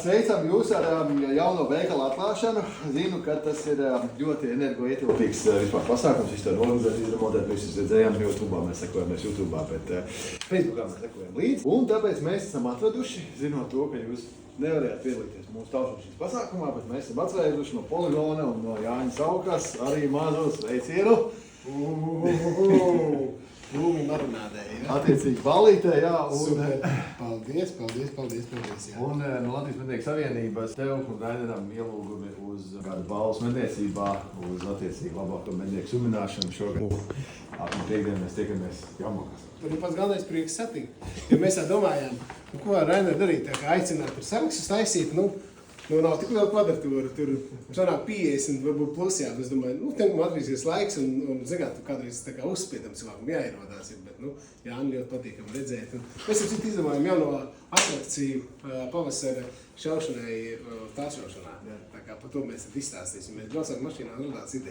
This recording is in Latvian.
Sveicam jūs ar jauno veikalu atklāšanu. Zinu, ka tas ir ļoti energoietilpīgs vispār pasākums. Viņš to organizēt, izremontēt, visus redzējām YouTube, mēs sekojamies YouTube, bet Facebookā mēs sekojam līdzi. Un tāpēc mēs esam atraduši, zinot to, ka jūs nevarējāt piedalīties mūsu taušošanas pasākumā, bet mēs esam atsveiduši no Poligona un no Jāņa Saukas arī mazo sveicienu. Lūmi marinādē, jā. Attiecīgi balītē, jā. Super. Paldies, jā. Un no Latvijas mednieku savienības tev un Raineram ielūgumi uz kādu balvas medniecībā, uz attiecīgi labāko mednieku sumināšanu šogad. Piekdien mēs tiekamies Jaunmakās. Tur ir pats galvenais prieks satikt. Jo mēs tā domājām, ko ar Raineru darīt, tā kā aicināt tur sarakstus taisīt, nav tik liela kvadratūra, tur sanāk 50, varbūt plus, jā. Es domāju, te man atgriezies laiks un zināt, tu kādreiz tā kā uzspiedam cilvēkam jāierodās, bet, Jāni ļoti patīkam redzēt. Un mēs ar citu izdomājam jauno atrakciju pavasara šaušanai tāšaušanā. Tā kā par to mēs tad izstāstīsim. Mēs braucām mašīnā un radās idejas.